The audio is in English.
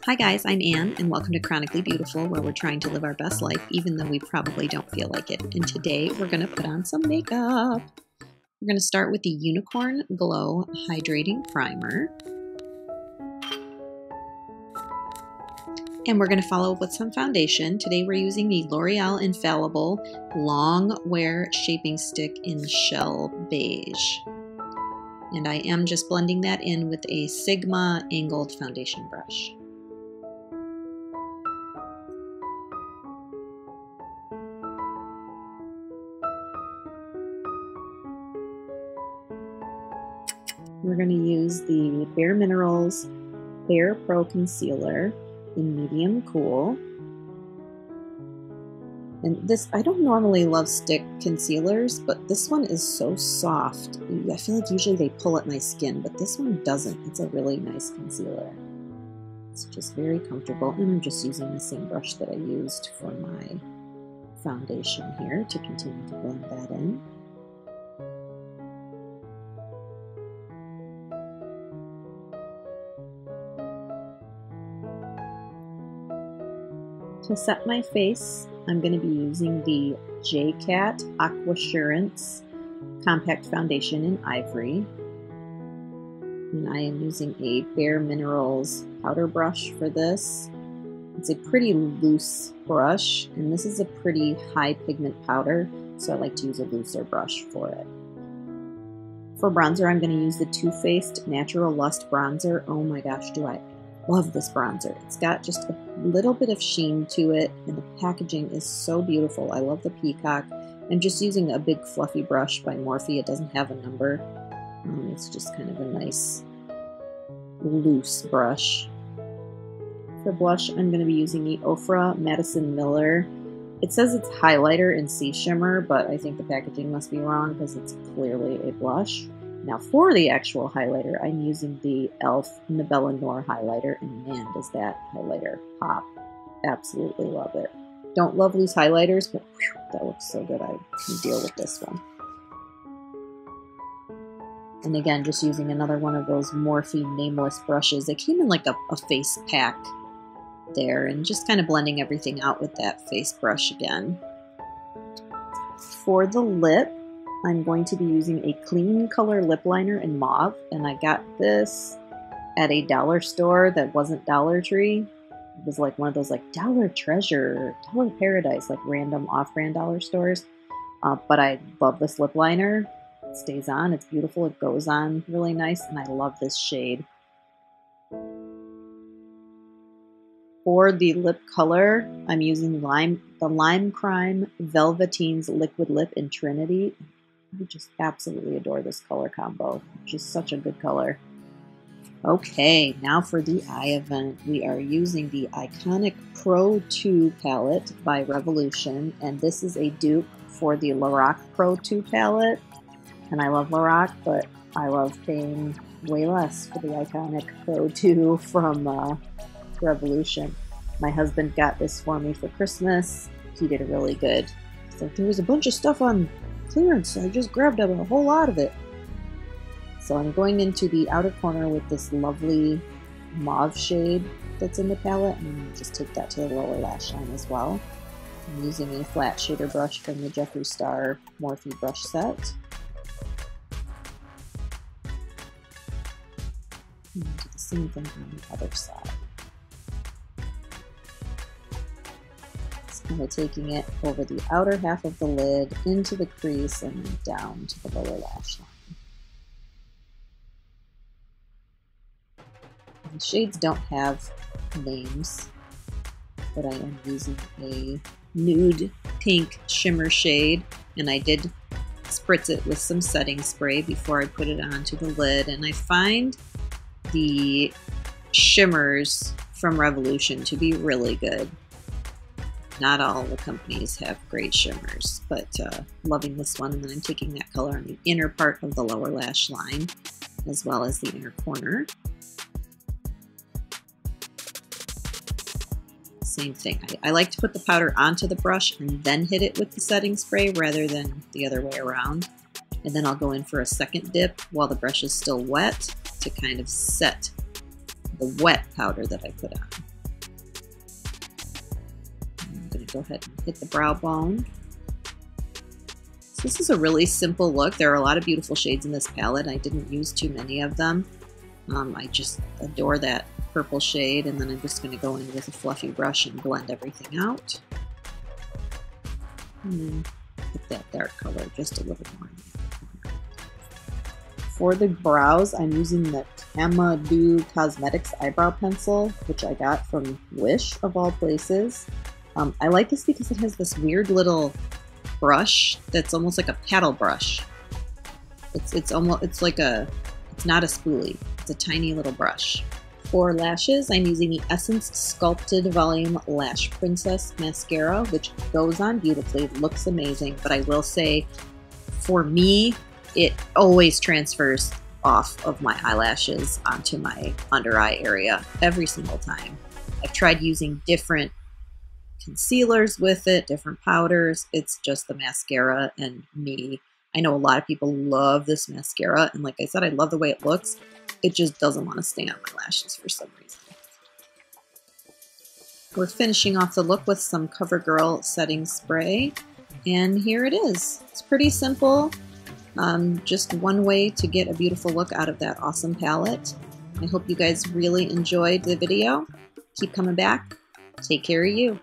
Hi guys, I'm Anne, and welcome to Chronically Beautiful, where we're trying to live our best life, even though we probably don't feel like it. And today we're going to put on some makeup. We're going to start with the Unicorn Glow Hydrating Primer. And we're going to follow up with some foundation. Today we're using the L'Oreal Infallible Longwear Shaping Stick in Shell Beige. And I am just blending that in with a Sigma angled foundation brush. We're going to use the Bare Minerals Bare Pro Concealer in Medium Cool. And this, I don't normally love stick concealers, but this one is so soft. I feel like usually they pull at my skin, but this one doesn't. It's a really nice concealer. It's just very comfortable, and I'm just using the same brush that I used for my foundation here to continue to blend that in. To set my face, I'm going to be using the JCat Aquasurance Compact Foundation in Ivory. And I am using a Bare Minerals powder brush for this. It's a pretty loose brush, and this is a pretty high pigment powder, so I like to use a looser brush for it. For bronzer, I'm going to use the Too Faced Natural Lust Bronzer. Oh my gosh, do I love this bronzer. It's got just a little bit of sheen to it, and the packaging is so beautiful. I love the peacock. I'm just using a big fluffy brush by Morphe. It doesn't have a number. It's just kind of a nice loose brush. For blush, I'm going to be using the Ofra Madison Miller. It says it's highlighter and sea shimmer, but I think the packaging must be wrong because it's clearly a blush. Now for the actual highlighter, I'm using the e.l.f. Nabela Noore highlighter, and man, does that highlighter pop. Absolutely love it. Don't love loose highlighters, but whew, that looks so good. I can deal with this one. And again, just using another one of those Morphe nameless brushes. They came in like a face pack there, and just kind of blending everything out with that face brush again. For the lip, I'm going to be using a Klean color lip liner in mauve, and I got this at a dollar store that wasn't Dollar Tree. It was like one of those like Dollar Treasure, Dollar Paradise, like random off-brand dollar stores. But I love this lip liner. It stays on, it's beautiful, it goes on really nice, and I love this shade. For the lip color, I'm using the Lime Crime Velveteen's Liquid Lip in Trinity. I just absolutely adore this color combo. Just such a good color. Okay, now for the eye event. We are using the iconic Pro 2 palette by Revolution, and this is a dupe for the Lorac Pro 2 palette. And I love Lorac, but I love paying way less for the iconic Pro 2 from Revolution. My husband got this for me for Christmas. He did a really good. So there was a bunch of stuff on clearance, so I just grabbed up a whole lot of it. So I'm going into the outer corner with this lovely mauve shade that's in the palette, and just take that to the lower lash line as well. I'm using a flat shader brush from the Jeffree Star Morphe brush set. And do the same thing on the other side. Kind of taking it over the outer half of the lid, into the crease, and then down to the lower lash line. The shades don't have names, but I am using a nude pink shimmer shade, and I did spritz it with some setting spray before I put it onto the lid. And I find the shimmers from Revolution to be really good. Not all the companies have great shimmers, but loving this one. And then I'm taking that color on the inner part of the lower lash line, as well as the inner corner. Same thing. I like to put the powder onto the brush and then hit it with the setting spray rather than the other way around. And then I'll go in for a second dip while the brush is still wet to kind of set the wet powder that I put on. go ahead and hit the brow bone. So this is a really simple look. There are a lot of beautiful shades in this palette. I didn't use too many of them. I just adore that purple shade, and then I'm just going to go in with a fluffy brush and blend everything out. And then hit that dark color just a little more. For the brows, I'm using the Cmaara Cosmetics eyebrow pencil, which I got from Wish of all places. I like this because it has this weird little brush that's almost like a paddle brush. It's not a spoolie. It's a tiny little brush. For lashes, I'm using the Essence Sculpted Volume Lash Princess Mascara, which goes on beautifully, looks amazing, but I will say, for me, it always transfers off of my eyelashes onto my under eye area every single time. I've tried using different concealers with it, different powders. It's just the mascara and me. I know a lot of people love this mascara, and like I said, I love the way it looks. It just doesn't want to stay on my lashes for some reason. We're finishing off the look with some CoverGirl setting spray, and here it is. It's pretty simple. Just one way to get a beautiful look out of that awesome palette. I hope you guys really enjoyed the video. Keep coming back. Take care of you.